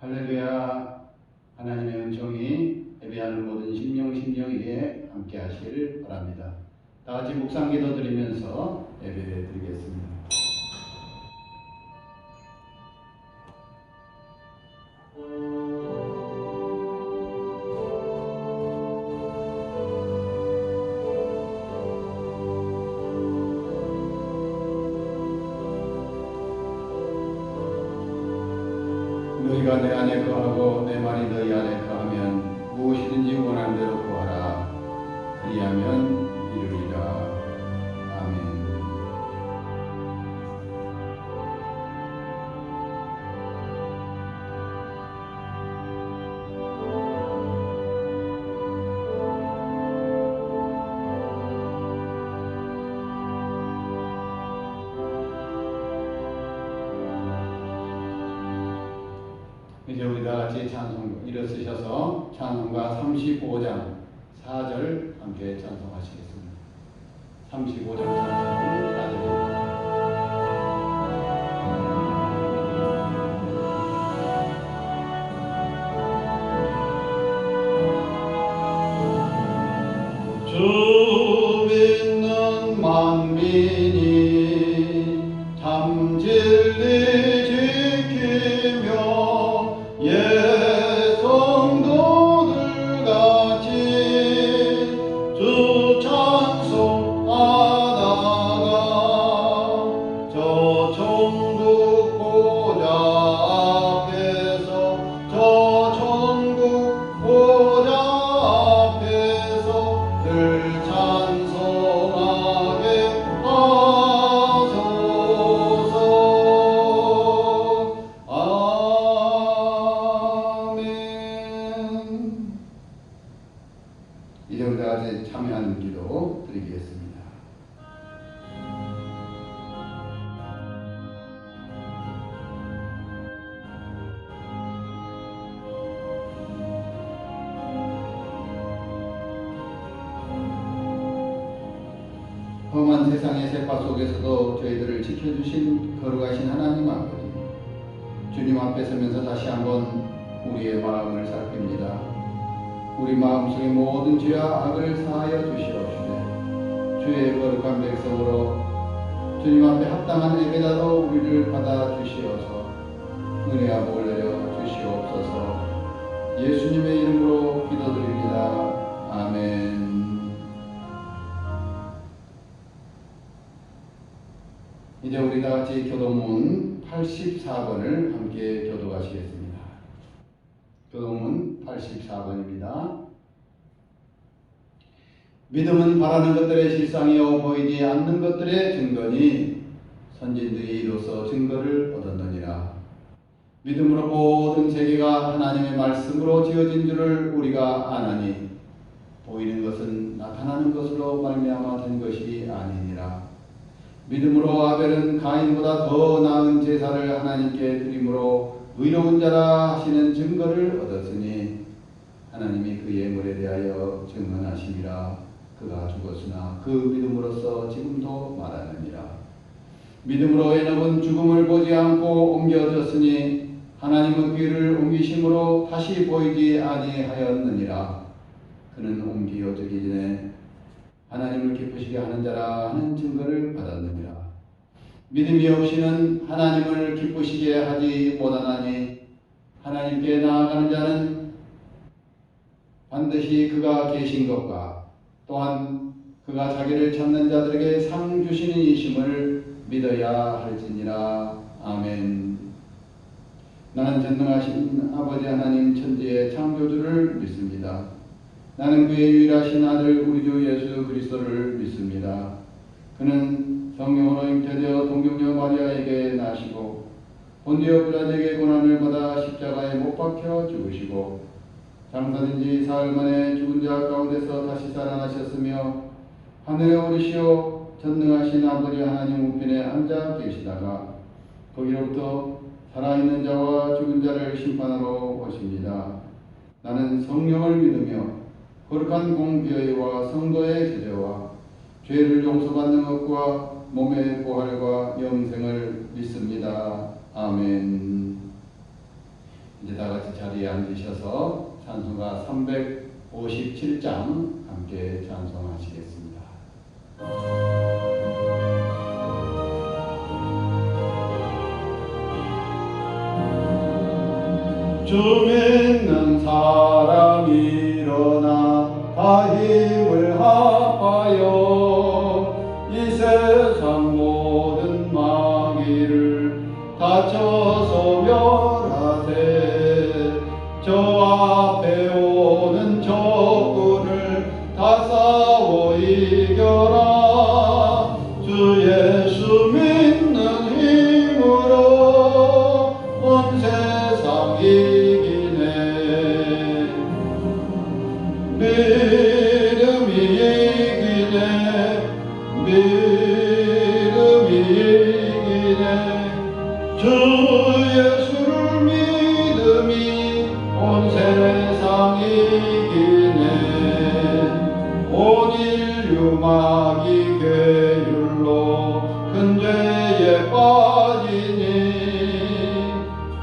할렐루야. 하나님의 은총이 예배하는 모든 심령에게 함께 하시기를 바랍니다. 다 같이 묵상 기도 드리면서 예배를 드리겠습니다. 너희가 내 안에 거하고 내 말이 너희 안에 거하면 무엇이든지 원하는 대로 구하라. 그리하면 이루리라. 아멘. 이제 우리 다 같이 찬송 일어서셔서 찬송가 35장 4절 함께 찬송하시겠습니다. 35장 찬송 4절입니다. 주 믿는 만민이 참 진리 이제 우리 다 같이 참여하는 기도 드리겠습니다. 험한 세상의 세파 속에서도 저희들을 지켜주신 거룩하신 하나님 아버지, 주님 앞에 서면서 다시 한번 우리의 마음을 살핍니다. 우리 마음속의 모든 죄와 악을 사하여 주시옵시되 주의 거룩한 백성으로 주님 앞에 합당한 예배자로 우리를 받아 주시어서 은혜와 복을 내려 주시옵소서. 예수님의 이름으로 기도드립니다. 아멘. 이제 우리 다 같이 교도문 84번을 함께 교도하시겠습니다. 교도문 84번입니다. 믿음은 바라는 것들의 실상이요 보이지 않는 것들의 증거니 선진들이 이로써 증거를 얻었느니라. 믿음으로 모든 세계가 하나님의 말씀으로 지어진 줄을 우리가 아나니 보이는 것은 나타나는 것으로 말미암아 된 것이 아니니라. 믿음으로 아벨은 가인보다 더 나은 제사를 하나님께 드림으로 의로운 자라 하시는 증거를 얻었으니 하나님이 그 예물에 대하여 증언하심이라. 그가 죽었으나 그 믿음으로써 지금도 말하느니라. 믿음으로 에녹은 죽음을 보지 않고 옮겨졌으니 하나님은 그를 옮기심으로 다시 보이지 아니하였느니라. 그는 옮겨지기 전에 하나님을 기쁘시게 하는 자라 하는 증거를 받았느니라. 믿음이 없이는 하나님을 기쁘시게 하지 못하나니 하나님께 나아가는 자는 반드시 그가 계신 것과 또한 그가 자기를 찾는 자들에게 상 주시는 이심을 믿어야 할지니라. 아멘. 나는 전능하신 아버지 하나님 천지의 창조주를 믿습니다. 나는 그의 유일하신 아들 우리 주 예수 그리스도를 믿습니다. 그는 성령으로 잉태되어 동정녀 마리아에게 나시고 본디오 빌라도에게 고난을 받아 십자가에 못 박혀 죽으시고 장사된 지 사흘 만에 죽은 자 가운데서 다시 살아나셨으며 하늘에 오르시어 전능하신 아버지 하나님 우편에 앉아 계시다가 거기로부터 살아있는 자와 죽은 자를 심판하러 오십니다. 나는 성령을 믿으며 거룩한 공교회와 성도의 제자와 죄를 용서받는 것과 몸의 부활과 영생을 믿습니다. 아멘. 이제 다 같이 자리에 앉으셔서 찬송가 357장 함께 찬송하시겠습니다. 주 믿는 사람 일어나 다 힘을 합하여 이 세상 모든 마귀를 다쳐서 멸하세. 저 앞에 오는 적군을 다 싸워 이겨라. 주 예수 믿는 힘으로 온 세상 이기네. 믿음이 이기네. 믿음이 이기네. 주 예수를 믿음이 온 세상 이기네. 온 인류 마귀 괴율로 큰 죄에 빠지니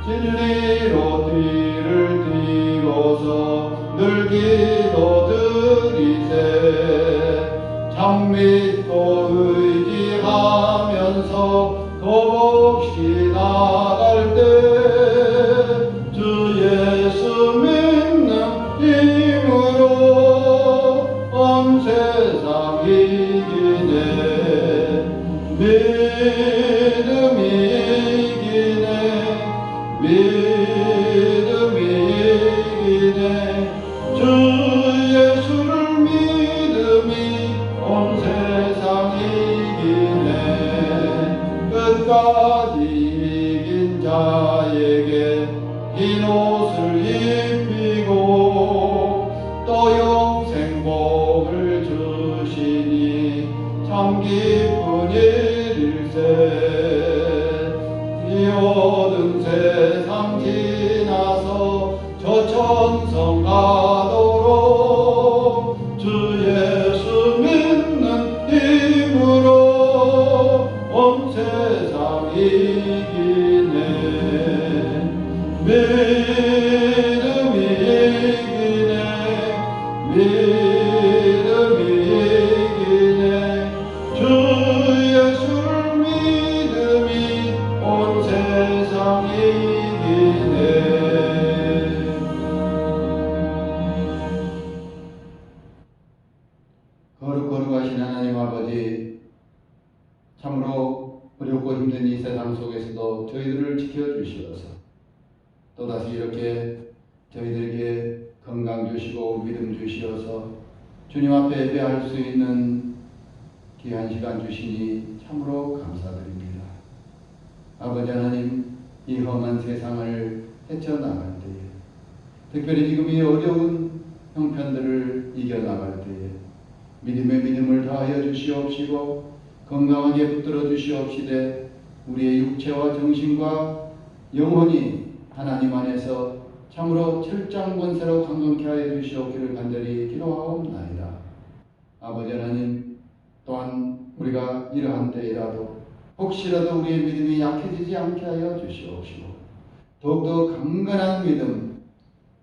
진리로 뒤를 띄고서 늘 기도드리세. 참 믿고 의지하면서 곱없이 나갈 때 주 예수 믿는 힘으로 온 세상 이기네. 믿음이 이기네. 믿음이 이기네. 주 예수를 믿음이 온 세상 이기네. 끝까지 이긴 자에게 흰 옷을 입히고 또 영생복을 주시니 참 기쁜 일일세. 이 모든 세상 지나서 저 천성 가도록 주 예수 믿는 힘으로 온 세상 이기네. 믿음이 이기네. 믿음이 이기네. 주 예수를 믿음이 온 세상 이기네. 거룩하신 하나님 아버지, 참으로 어렵고 힘든 이 세상 속에서도 저희들을 지켜주시어서 또다시 이렇게 저희들에게 건강 주시고 믿음 주시어서 주님 앞에 예배할 수 있는 귀한 시간 주시니 참으로 감사드립니다. 아버지 하나님, 이 험한 세상을 헤쳐나갈 때에, 특별히 지금 이 어려운 형편들을 이겨나갈 때에 믿음의 믿음을 다하여 주시옵시고 건강하게 붙들어 주시옵시되 우리의 육체와 정신과 영혼이 하나님 안에서 참으로 철장권세로 강건케 하여 주시옵기를 간절히 기도하옵나이다. 아버지 하나님, 또한 우리가 이러한 때이라도 혹시라도 우리의 믿음이 약해지지 않게 하여 주시옵시고 더욱더 강건한 믿음,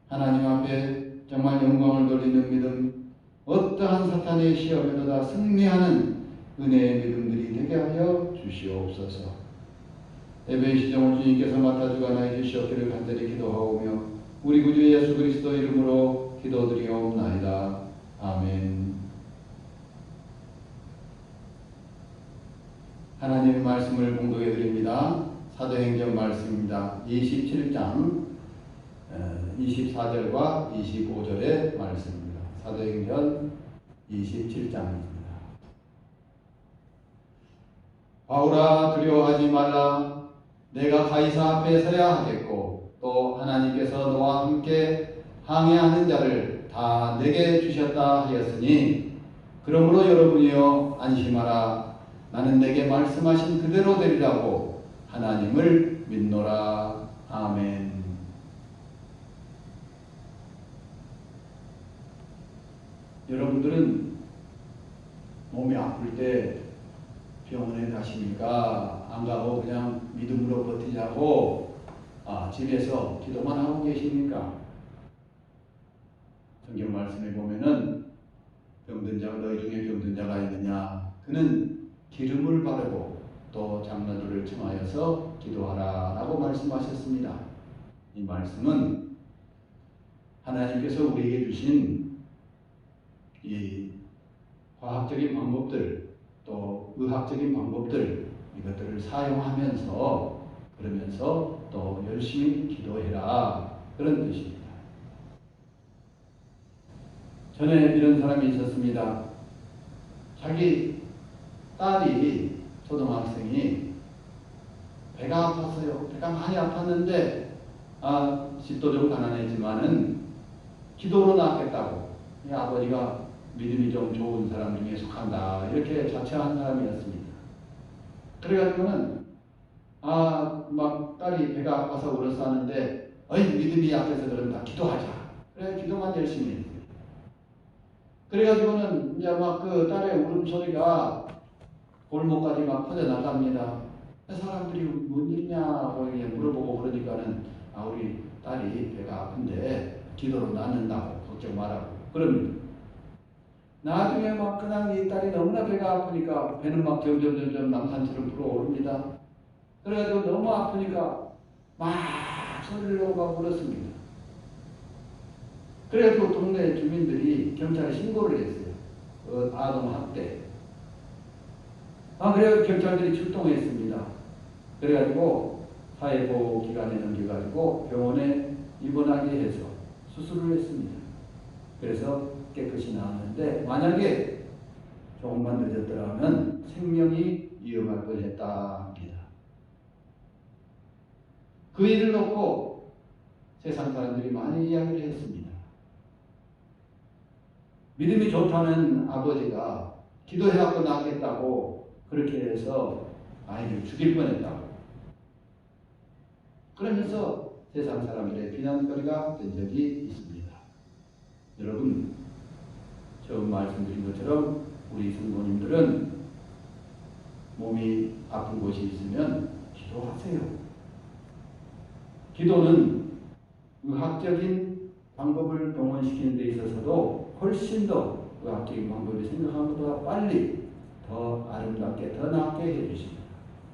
하나님 앞에 정말 영광을 돌리는 믿음, 어떠한 사탄의 시험에도 다 승리하는 은혜의 믿음들이 되게 하여 주시옵소서. 예배의 시정을 주님께서 맡아 주관하여 주시옵기를 간절히 기도하오며 우리 구주 예수 그리스도 이름으로 기도드리옵나이다. 아멘. 하나님의 말씀을 공독해 드립니다. 사도행전 말씀입니다. 27장 24절과 25절의 말씀입니다. 사도행전 27장입니다. 바울아, 두려워하지 말라. 내가 가이사 앞에 서야 하겠고 또 하나님께서 너와 함께 항해하는 자를 다 내게 주셨다 하였으니 그러므로 여러분이여 안심하라. 나는 내게 말씀하신 그대로 되리라고 하나님을 믿노라. 아멘. 여러분들은 몸이 아플 때 병원에 가십니까? 안 가고 그냥 믿음으로 버티자고 집에서 기도만 하고 계십니까? 성경 말씀에 보면은 병든 자가 너희 중에 병든 자가 있느냐? 그는 기름을 바르고 또 장로들을 청하여서 기도하라라고 말씀하셨습니다. 이 말씀은 하나님께서 우리에게 주신 이 과학적인 방법들 또 의학적인 방법들 이것들을 사용하면서 그러면서 또 열심히 기도해라 그런 뜻입니다. 전에 이런 사람이 있었습니다. 자기 딸이 초등학생이 배가 아팠어요. 배가 많이 아팠는데 집도 좀 가난했지만은 기도로 낫겠다고 아버지가 믿음이 좀 좋은 사람 중에 속한다 이렇게 자처한 사람이었습니다. 그래가지고는 막 딸이 배가 아파서 울어서 하는데 믿음이 약해서 그런다 기도하자. 그래 기도만 열심히 했어요. 그래가지고는 이제 막 그 딸의 울음소리가 골목까지 막 퍼져나갑니다. 사람들이 뭔 일이냐고 물어보고 그러니까는 우리 딸이 배가 아픈데 기도로 낫는다고 걱정 말라고 그럽니다. 나중에 막 그냥 이 딸이 너무나 배가 아프니까 배는 막 점점 남산처럼 불어오릅니다. 그래가지고 너무 아프니까 막 소리를 내고 막 울었습니다. 그래가지고 동네 주민들이 경찰에 신고를 했어요. 아동학대. 그래서 경찰들이 출동했습니다. 그래가지고 사회보호기관에 넘겨가지고 병원에 입원하게 해서 수술을 했습니다. 그래서 깨끗이 나왔는데 만약에 조금만 늦었더라면 생명이 위험할 뻔했다 합니다. 그 일을 놓고 세상 사람들이 많이 이야기를 했습니다. 믿음이 좋다는 아버지가 기도해갖고 낫겠다고 그렇게 해서 아이를 죽일 뻔했다고. 그러면서 세상 사람들의 비난거리가 된 적이 있습니다. 여러분, 처음 말씀드린 것처럼 우리 성도님들은 몸이 아픈 곳이 있으면 기도하세요. 기도는 의학적인 방법을 동원시키는 데 있어서도 훨씬 더 의학적인 방법이 생각한 것보다 빨리 더 아름답게 더 낫게 해주십니다.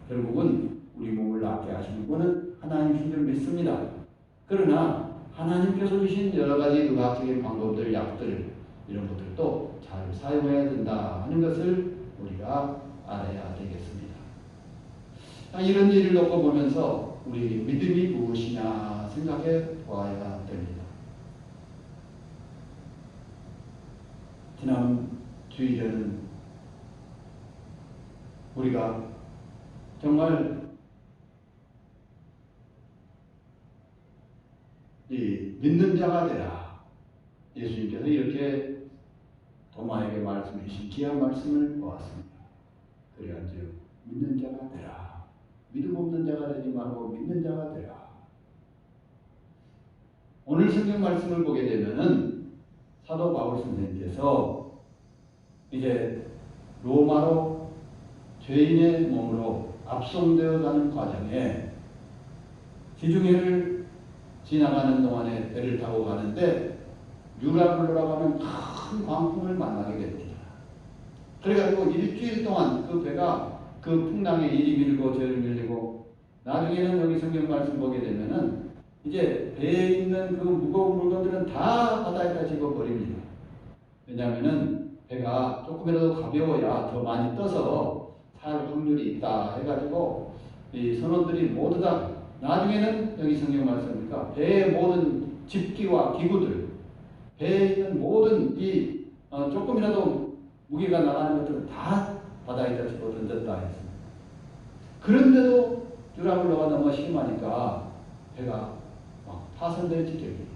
결국은 우리 몸을 낫게 하시는 분은 하나님이신 줄 믿습니다. 그러나 하나님께서 주신 여러 가지 의학적인 방법들, 약들 이런 것들도 잘 사용해야 된다 하는 것을 우리가 알아야 되겠습니다. 이런 일을 놓고 보면서 우리 믿음이 무엇이냐 생각해 보아야 됩니다. 지난 주일에는 우리가 정말 이 믿는 자가 되라. 예수님께서 이렇게 도마에게 말씀해 주신 귀한 말씀을 보았습니다. 그래가지고 믿는 자가 되라. 믿음 없는 자가 되지 말고 믿는 자가 되라. 오늘 성경 말씀을 보게 되면은 사도 바울 선생님께서 이제 로마로 죄인의 몸으로 압송되어 가는 과정에 지중해를 지나가는 동안에 배를 타고 가는데 유라굴로라고 하는 큰 광풍을 만나게 됩니다. 그래가지고 일주일 동안 그 배가 그 풍랑에 이리 밀고 저리 밀리고 나중에는 여기 성경 말씀 보게 되면은 이제 배에 있는 그 무거운 물건들은 다 바다에다 집어버립니다. 왜냐하면은 배가 조금이라도 가벼워야 더 많이 떠서 살 확률이 있다 해가지고 이 선원들이 모두 다 나중에는 여기 성경 말씀이니까 배의 모든 집기와 기구들 배에 있는 모든 이 조금이라도 무게가 나가는 것들은 다 바다에다 집어 던졌다 했습니다. 그런데도 유라굴로가 너무 심하니까 배가 막 파손될 지경이에요.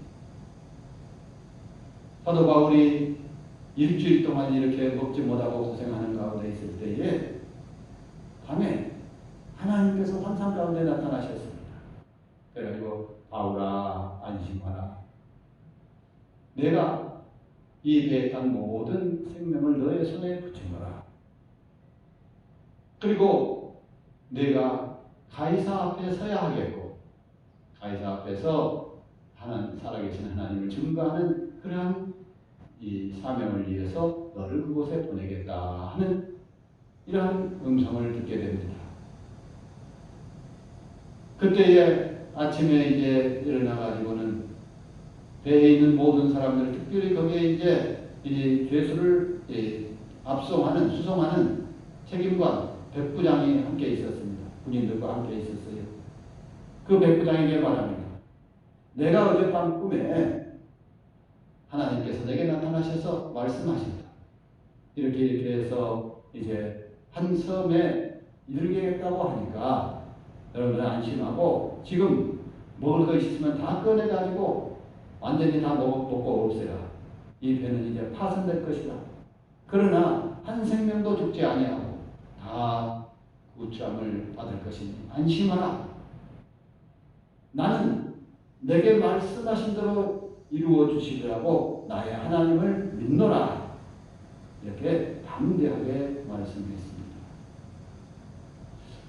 사도 바울이 일주일 동안 이렇게 먹지 못하고 고생하는 가운데 있을 때에 밤에 하나님께서 환상 가운데 나타나셨습니다. 그래가지고 바울아 안심하라. 내가 이 배에 탄 모든 생명을 너의 손에 붙이노라. 그리고 내가 가이사 앞에 서야 하겠고 가이사 앞에서 살아계신 하나님을 증거하는 그러한 이 사명을 위해서 너를 그곳에 보내겠다 하는 이러한 음성을 듣게 됩니다. 그때에 아침에 이제 일어나가지고는 배에 있는 모든 사람들, 특별히 거기에 이제 이 죄수를 압송하는, 수송하는 책임관, 백부장이 함께 있었습니다. 군인들과 함께 있었어요. 그 백부장에게 말합니다. 내가 어젯밤 꿈에 하나님께서 내게 나타나셔서 말씀하신다. 이렇게 해서 이제 한 섬에 이르겠다고 하니까 여러분들 안심하고 지금 먹을 거 있으면 다 꺼내가지고 완전히 다 먹고 없애라. 이 배는 이제 파손될 것이다. 그러나 한 생명도 죽지 아니하고 다 구출함을 받을 것이니 안심하라. 나는 내게 말씀하신 대로 이루어 주시더라고 나의 하나님을 믿노라. 이렇게 담대하게 말씀했습니다.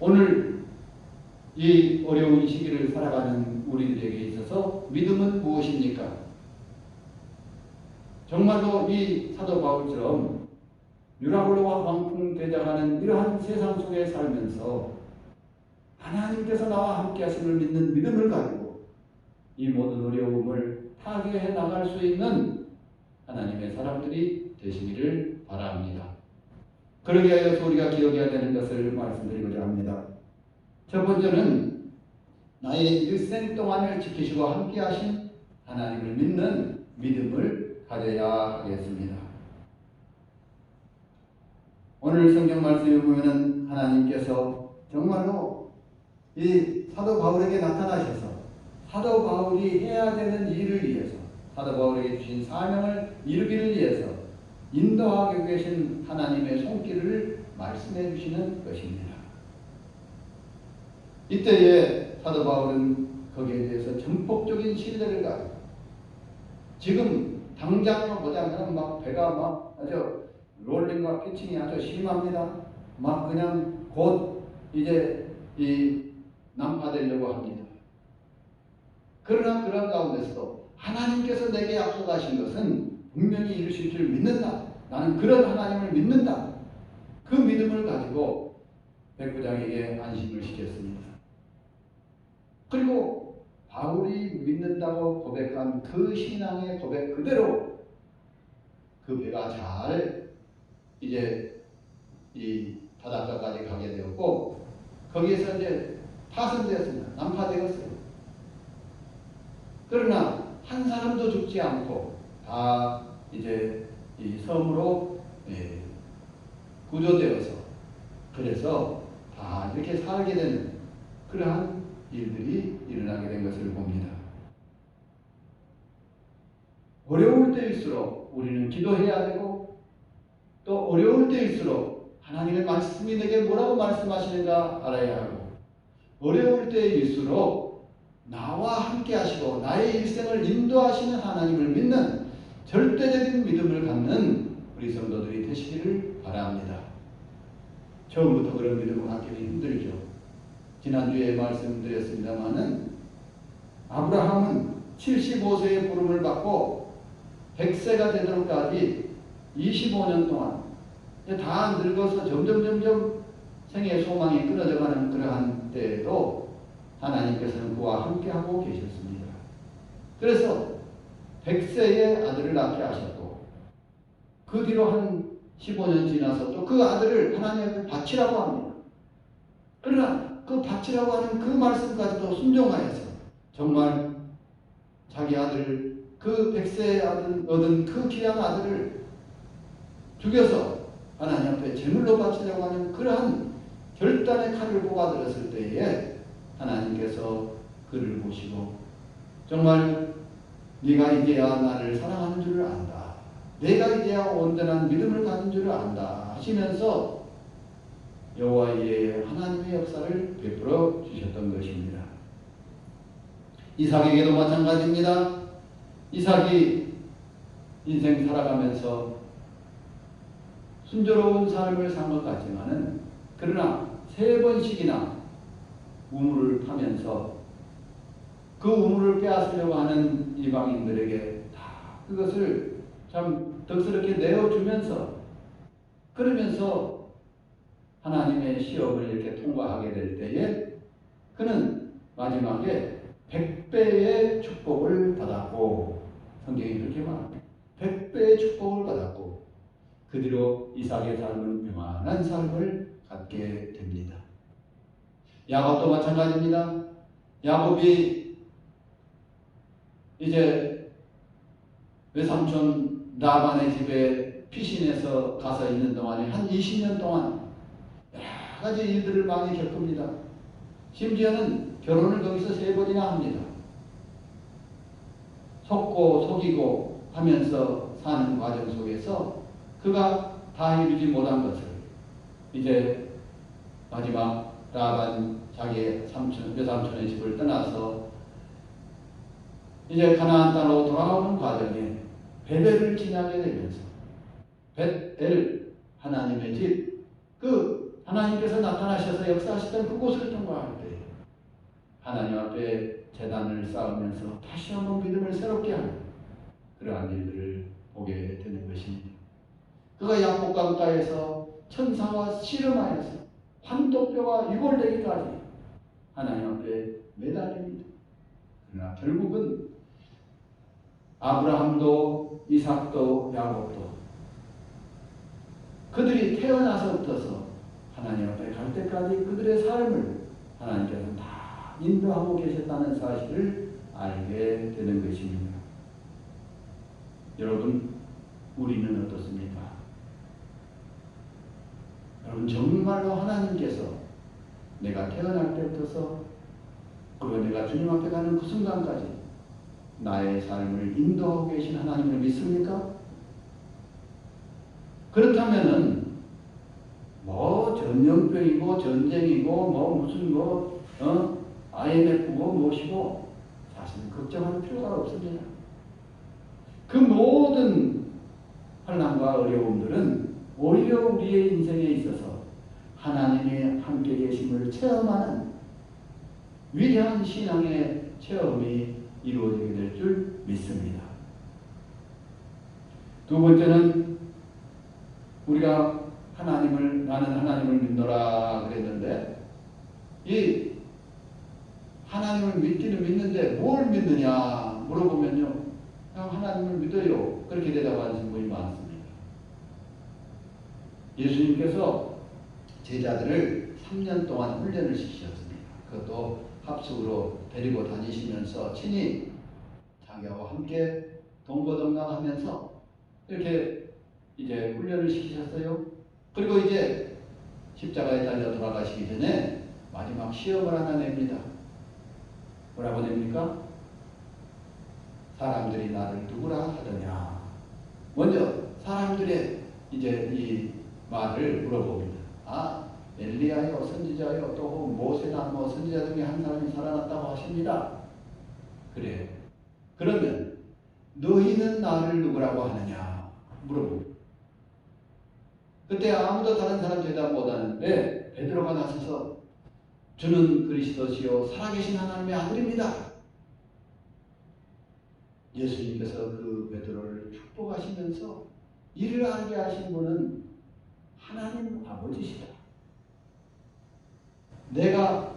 오늘 이 어려운 시기를 살아가는 우리들에게 있어서 믿음은 무엇입니까? 정말로 이 사도 바울처럼 유라굴로와 광풍대장하는 이러한 세상 속에 살면서 하나님께서 나와 함께 하심을 믿는 믿음을 가지고 이 모든 어려움을 타개해 나갈 수 있는 하나님의 사람들이 되시기를 바랍니다. 그러기 위해서 우리가 기억해야 되는 것을 말씀드리고자 합니다. 첫 번째는 나의 일생 동안을 지키시고 함께 하신 하나님을 믿는 믿음을 가져야 하겠습니다. 오늘 성경 말씀에 보면은 하나님께서 정말로 이 사도 바울에게 나타나셔서 사도 바울이 해야 되는 일을 위해서 사도 바울에게 주신 사명을 이루기를 위해서 인도하고 계신 하나님의 손길을 말씀해 주시는 것입니다. 이때에 사도 바울은 거기에 대해서 전폭적인 신뢰를 가지고 지금 당장 보자면 막 배가 막 아주 롤링과 피칭이 아주 심합니다. 막 그냥 곧 이제 이 난파되려고 합니다. 그러나 그런 가운데서도 하나님께서 내게 약속하신 것은 분명히 이루실 줄 믿는다. 나는 그런 하나님을 믿는다. 그 믿음을 가지고 백부장에게 안심을 시켰습니다. 그리고 바울이 믿는다고 고백한 그 신앙의 고백 그대로 그 배가 잘 이제 이 바닷가까지 가게 되었고 거기에서 이제 파손되었습니다. 난파되었어요. 그러나 한 사람도 죽지 않고 다 이제 이 섬으로 구조되어서 그래서 다 이렇게 살게 되는 그러한 일들이 일어나게 된 것을 봅니다. 어려울 때일수록 우리는 기도해야 되고 또 어려울 때일수록 하나님의 말씀이 내게 뭐라고 말씀하시는가 알아야 하고 어려울 때일수록 나와 함께 하시고 나의 일생을 인도하시는 하나님을 믿는 절대적인 믿음을 갖는 우리 성도들이 되시기를 바랍니다. 처음부터 그런 믿음을 갖기는 힘들죠. 지난주에 말씀드렸습니다마는 아브라함은 75세의 부름을 받고 100세가 되도록까지 25년 동안 다 늙어서 점점 생의 소망이 끊어져가는 그러한 때에도 하나님께서는 그와 함께하고 계셨습니다. 그래서 100세의 아들을 낳게 하셨고 그 뒤로 한 15년 지나서 또 그 아들을 하나님께 바치라고 합니다. 그러나 그 바치라고 하는 그 말씀까지도 순종하여서 정말 자기 아들 그 100세의 아들 얻은 그 귀한 아들을 죽여서 하나님 앞에 제물로 바치려고 하는 그러한 결단의 칼을 뽑아들었을 때에 하나님께서 그를 보시고 정말 네가 이제야 나를 사랑하는 줄을 안다. 내가 이제야 온전한 믿음을 가진 줄을 안다 하시면서 여호와의 하나님의 역사를 베풀어 주셨던 것입니다. 이삭에게도 마찬가지입니다. 이삭이 인생 살아가면서 순조로운 삶을 산 것 같지만은 그러나 3번씩이나 우물을 파면서 그 우물을 빼앗으려고 하는 이방인들에게 다 그것을 참 덕스럽게 내어주면서, 그러면서 하나님의 시험을 이렇게 통과하게 될 때에 그는 마지막에 100배의 축복을 받았고, 성경이 그렇게 말합니다. 100배의 축복을 받았고 그 뒤로 이삭의 삶은 평안한 삶을 갖게 됩니다. 야곱도 마찬가지입니다. 야곱이 이제 외삼촌 라반의 집에 피신해서 가서 있는 동안에 한 20년 동안 여러 가지 일들을 많이 겪습니다. 심지어는 결혼을 거기서 3번이나 합니다. 속고 속이고 하면서 사는 과정 속에서 그가 다 이루지 못한 것을 이제 마지막 라반 자기의 외삼촌의 집을 떠나서 이제 가나안 땅으로 돌아오는 과정에 베델을 지나게 되면서 벳엘 하나님의 집, 그 하나님께서 나타나셔서 역사하시던 그곳을 통과할 때 하나님 앞에 제단을 쌓으면서 다시 한번 믿음을 새롭게 하는 그러한 일들을 보게 되는 것입니다. 그가 약복강가에서 천사와 씨름하여서 환도뼈가 유골되기까지 하나님 앞에 매달립니다. 그러나 결국은 아브라함도 이삭도 야곱도 그들이 태어나서부터서 하나님 앞에 갈 때까지 그들의 삶을 하나님께서 다 인도하고 계셨다는 사실을 알게 되는 것입니다. 여러분, 우리는 어떻습니까? 여러분, 정말로 하나님께서 내가 태어날 때부터서 그리고 내가 주님 앞에 가는 그 순간까지 나의 삶을 인도하고 계신 하나님을 믿습니까? 그렇다면은 뭐 전염병이고 전쟁이고 뭐 무슨 IMF고 무엇이고 사실 걱정할 필요가 없습니다. 그 모든 환난과 어려움들은 오히려 우리의 인생에 있어서 하나님의 함께 계심을 체험하는 위대한 신앙의 체험이 이루어지게 될 줄 믿습니다. 두 번째는 우리가 나는 하나님을 믿노라 그랬는데, 이 하나님을 믿기는 믿는데 뭘 믿느냐 물어보면요, 그냥 하나님을 믿어요, 그렇게 대답하는 분이 많습니다. 예수님께서 제자들을 3년 동안 훈련을 시키셨습니다. 그것도 합숙으로 데리고 다니시면서 친히 자기와 함께 동거동락하면서 이렇게 이제 훈련을 시키셨어요. 그리고 이제 십자가에 달려 돌아가시기 전에 마지막 시험을 하나 냅니다. 뭐라고 냅니까? 사람들이 나를 누구라 하더냐. 먼저 사람들의 이제 이 말을 물어봅니다. 엘리야요, 선지자요, 또 모세나 뭐 선지자 중에 한 사람이 살아났다고 하십니다. 그래. 그러면 너희는 나를 누구라고 하느냐 물어봅니다. 그때 아무도 다른 사람 대답 못하는데 베드로가 나서서 주는 그리스도시요 살아계신 하나님의 아들입니다. 예수님께서 그 베드로를 축복하시면서 이를 알게 하신 분은 하나님 아버지시다. 내가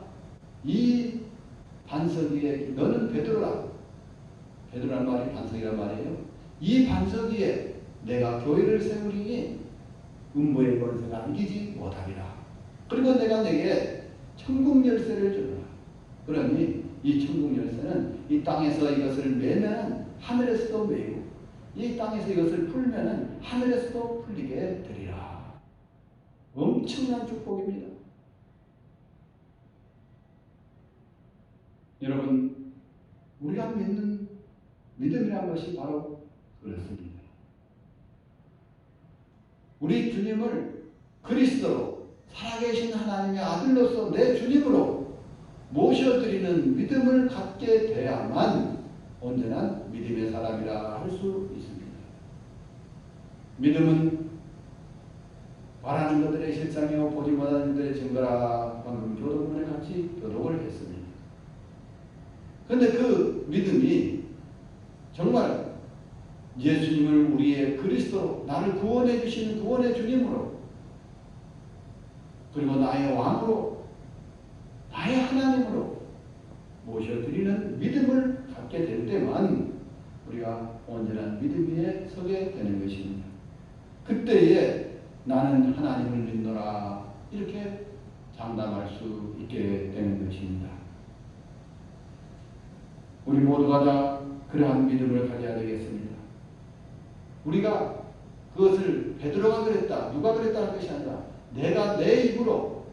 이 반석 위에, 너는 베드로라. 베드로란 말이 반석이란 말이에요. 이 반석 위에 내가 교회를 세우리니 음부의 권세가 이기지 못하리라. 그리고 내가 내게 천국 열쇠를 주리라. 그러니 이 천국 열쇠는 이 땅에서 이것을 매면 하늘에서도 매고, 이 땅에서 이것을 풀면 하늘에서도 풀리게 되리라. 엄청난 축복입니다. 여러분, 우리가 믿는 믿음이라는 것이 바로 그렇습니다. 우리 주님을 그리스도로 살아계신 하나님의 아들로서 내 주님으로 모셔드리는 믿음을 갖게 돼야만 온전한 믿음의 사람이라 할 수 있습니다. 믿음은 바라는 것들의 실상이요 보지 못하는 것들의 증거라. 방금 교도문에 같이 교독을 했습니다. 그런데 그 믿음이 정말 예수님을 우리의 그리스도로, 나를 구원해 주시는 구원의 주님으로, 그리고 나의 왕으로, 나의 하나님으로 모셔드리는 믿음을 갖게 될 때만 우리가 온전한 믿음 위에 서게 되는 것입니다. 그때에 나는 하나님을 믿노라 이렇게 장담할 수 있게 되는 것입니다. 우리 모두가 다 그러한 믿음을 가져야 되겠습니다. 우리가 그것을 베드로가 그랬다, 누가 그랬다 할 것이 아니라 내가 내 입으로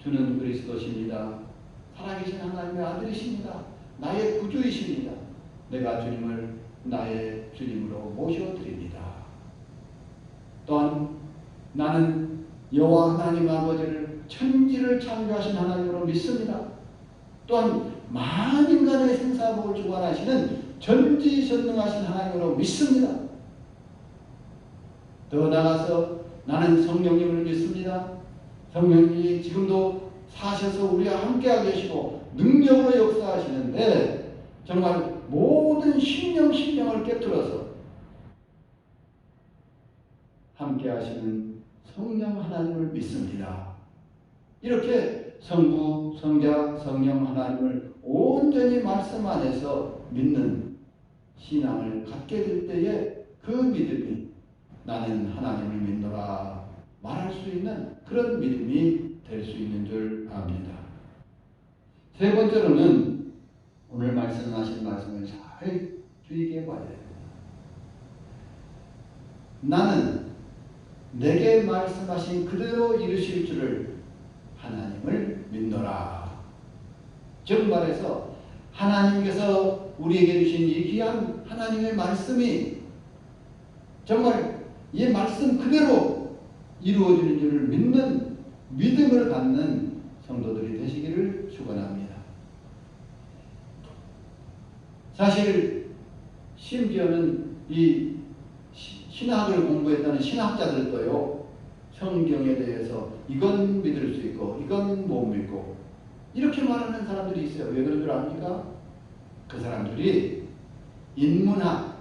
주는 그리스도십니다. 살아계신 하나님의 아들이십니다. 나의 구주이십니다. 내가 주님을 나의 주님으로 모셔드립니다. 또한 나는 여호와 하나님 아버지를 천지를 창조하신 하나님으로 믿습니다. 또한 만인간의 생사복을 주관하시는 전지전능하신 하나님으로 믿습니다. 더 나아가서 나는 성령님을 믿습니다. 성령님이 지금도 사셔서 우리와 함께하고 계시고 능력으로 역사하시는데 정말 모든 심령을 깨뜨려서 함께하시는 성령 하나님을 믿습니다. 이렇게 성부, 성자, 성령 하나님을 온전히 말씀 안에서 믿는 신앙을 갖게 될 때에 그 믿음이 나는 하나님을 믿노라 말할 수 있는 그런 믿음이 될 수 있는 줄 압니다. 세 번째로는 오늘 말씀하신 말씀을 잘 주의 깊게 봐야 됩니다. 나는 내게 말씀하신 그대로 이루실 줄을 하나님을 믿노라. 즉 말해서 하나님께서 우리에게 주신 이 귀한 하나님의 말씀이 정말 이 말씀 그대로 이루어지는 줄을 믿는 믿음을 갖는 성도들이 되시기를 축원합니다. 사실 심지어는 이 신학을 공부했다는 신학자들도요, 성경에 대해서 이건 믿을 수 있고 이건 못 믿고 이렇게 말하는 사람들이 있어요. 왜 그런 줄 압니까? 그 사람들이 인문학,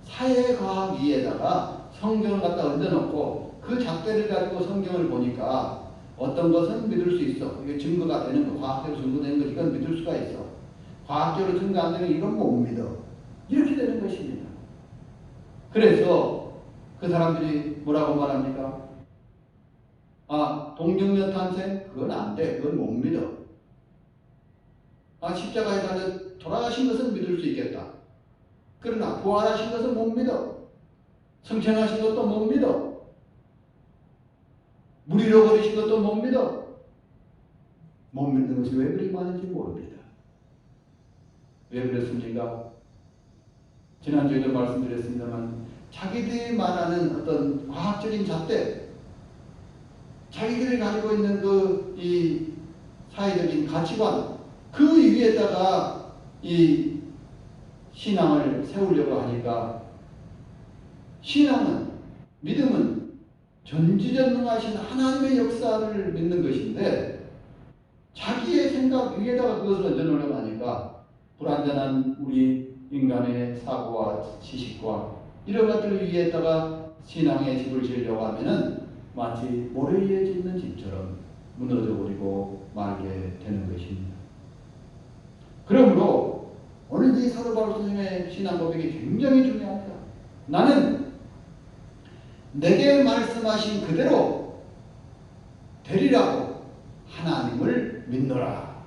사회과학 위에다가 성경을 갖다 얹어놓고 그 잣대를 가지고 성경을 보니까 어떤 것은 믿을 수 있어. 이게 증거가 되는 거, 과학적으로 증거되는 거, 이건 믿을 수가 있어. 과학적으로 증거 안 되는 거, 이건 못 믿어. 이렇게 되는 것입니다. 그래서 그 사람들이 뭐라고 말합니까? 아, 동정녀 탄생? 그건 안 돼. 그건 못 믿어. 아, 십자가에 달려 돌아가신 것은 믿을 수 있겠다. 그러나 부활하신 것은 못 믿어. 승천하신 것도 못 믿어. 물 잃어버리신 것도 못 믿어. 못 믿는 것이 왜 그리 많은지 모릅니다. 왜 그랬습니까? 지난주에도 말씀드렸습니다만 자기들이 말하는 어떤 과학적인 잣대, 자기들이 가지고 있는 이 사회적인 가치관, 그 위에다가 이 신앙을 세우려고 하니까 신앙은, 믿음은 전지전능하신 하나님의 역사를 믿는 것인데 자기의 생각 위에다가 그것을 얹어놓으려고 하니까 불완전한 우리 인간의 사고와 지식과 이런 것들 위에다가 신앙의 집을 지으려고 하면은 마치 모래 위에 짓는 집처럼 무너져 버리고 말게 되는 것입니다. 그러므로 오늘 이 사도 바울 선생님의 신앙 고백이 굉장히 중요합니다. 나는 내게 말씀하신 그대로 되리라고 하나님을 믿노라.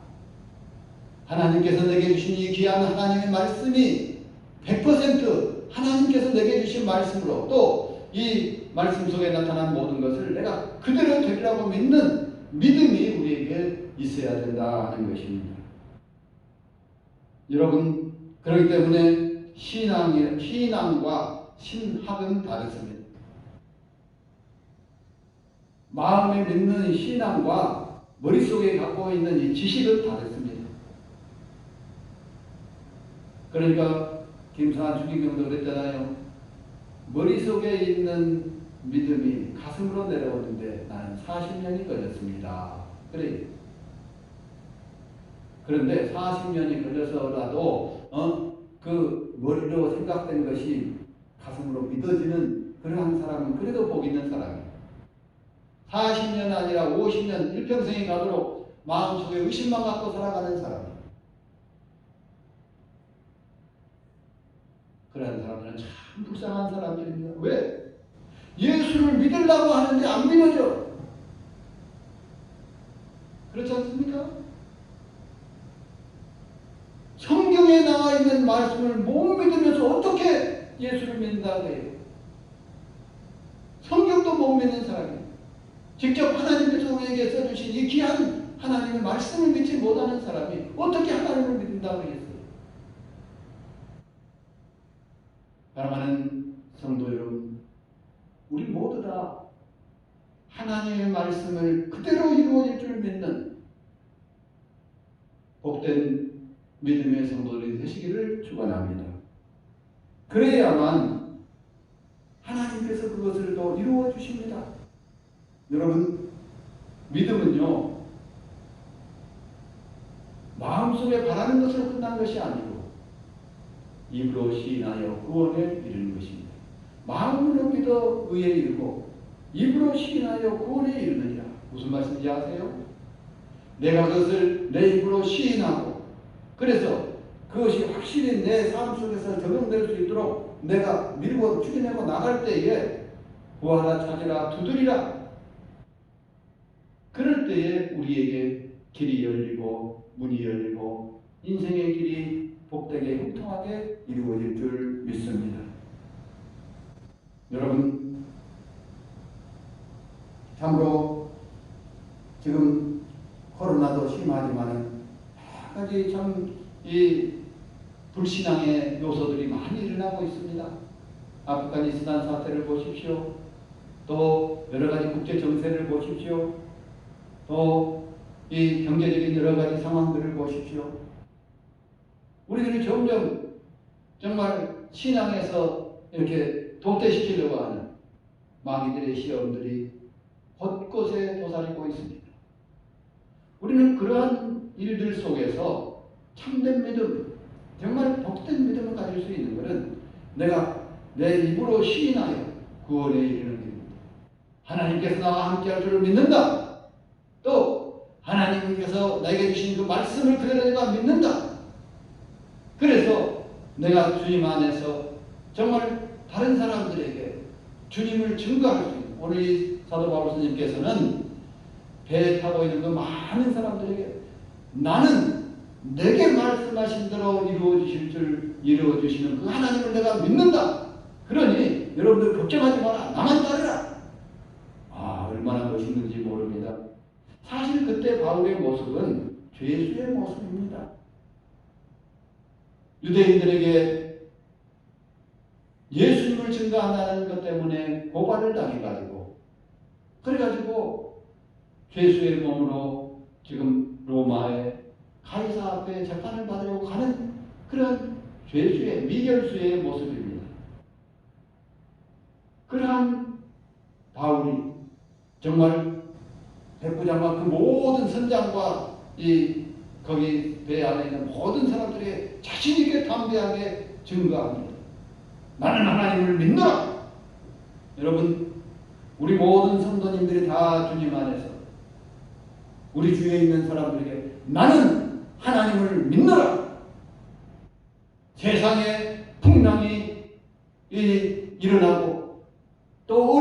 하나님께서 내게 주신 이 귀한 하나님의 말씀이 100% 하나님께서 내게 주신 말씀으로 또 이 말씀 속에 나타난 모든 것을 내가 그대로 되리라고 믿는 믿음이 우리에게 있어야 된다 하는 것입니다. 여러분, 그렇기 때문에 신앙과 신학은 다르습니다. 마음에 믿는 신앙과 머릿속에 갖고 있는 이 지식은 다르습니다. 그러니까 김상한 주기경도 그랬잖아요. 머릿속에 있는 믿음이 가슴으로 내려오는데 나는 40년이 걸렸습니다. 그래. 그런데 40년이 걸려서라도 그 머리로 생각된 것이 가슴으로 믿어지는 그러한 사람은 그래도 복 있는 사람이에요. 40년 아니라 50년 일평생이 가도록 마음속에 의심만 갖고 살아가는 사람이에요. 그런 사람들은 참 불쌍한 사람들입니다. 왜? 예수를 믿으려고 하는데 안 믿어져. 그렇지 않습니까? 성경에 나와 있는 말씀을 못 믿으면서 어떻게 예수를 믿는다고 해요? 성경도 못 믿는 사람이에요. 직접 하나님께서 우리에게 써주신 이 귀한 하나님의 말씀을 믿지 못하는 사람이 어떻게 하나님을 믿는다고 했어요? 사랑하는 성도 여러분, 우리 모두 다 하나님의 말씀을 그대로 이루어질 줄 믿는 복된 믿음의 성도들이 되시기를 축원합니다. 그래야만 하나님께서 그것을 또 이루어 주십니다. 여러분, 믿음은요, 마음속에 바라는 것으로 끝난 것이 아니고 입으로 시인하여 구원에 이르는 것입니다. 마음으로 믿어 의에 이르고 입으로 시인하여 구원에 이르느니라. 무슨 말씀인지 아세요? 내가 그것을 내 입으로 시인하고 그래서 그것이 확실히 내 삶 속에서 적용될 수 있도록 내가 밀고 추진하고 나갈 때에 구하라 찾으라 두드리라. 그럴 때에 우리에게 길이 열리고 문이 열리고 인생의 길이 복되게 형통하게 이루어질 줄 믿습니다. 여러분, 참으로 지금 코로나도 심하지만은 여러 가지 참 이 불신앙의 요소들이 많이 일어나고 있습니다. 아프가니스탄 사태를 보십시오. 또 여러 가지 국제 정세를 보십시오. 또 이 경제적인 여러 가지 상황들을 보십시오. 우리들이 점점 정말 신앙에서 이렇게 도태시키려고 하는 마귀들의 시험들이 곳곳에 도사리고 있습니다. 우리는 그러한 일들 속에서 참된 믿음, 정말 복된 믿음을 가질 수 있는 것은 내가 내 입으로 시인하여 구원에 이르는 길입니다. 하나님께서 나와 함께할 줄을 믿는다. 또 하나님께서 내게 주신 그 말씀을 그대로 내가 믿는다. 그래서 내가 주님 안에서 정말 다른 사람들에게 주님을 증거할 수 있는, 오늘 이 사도 바울 스님께서는 배에 타고 있는 그 많은 사람들에게 나는 내게 말씀하신 대로 이루어주시는 그 하나님을 내가 믿는다. 그러니 여러분들 걱정하지 마라. 나만 따르라. 얼마나 멋있는지 모릅니다. 사실 그때 바울의 모습은 죄수의 모습입니다. 유대인들에게 예수님을 증거한다는 것 때문에 고발을 당해가지고 그래가지고 죄수의 몸으로 지금 로마의 가이사 앞에 재판을 받으려고 가는 그런 죄수의 미결수의 모습입니다. 그러한 바울이 정말 백부장과 그 모든 선장과 거기 배 안에 있는 모든 사람들에게 자신 있게 담대하게 증거합니다. 나는 하나님을 믿노라. 여러분, 우리 모든 성도님들이 다 주님 안에서 우리 주위에 있는 사람들에게 나는 하나님을 믿노라. 세상에 풍랑이 일어나고 또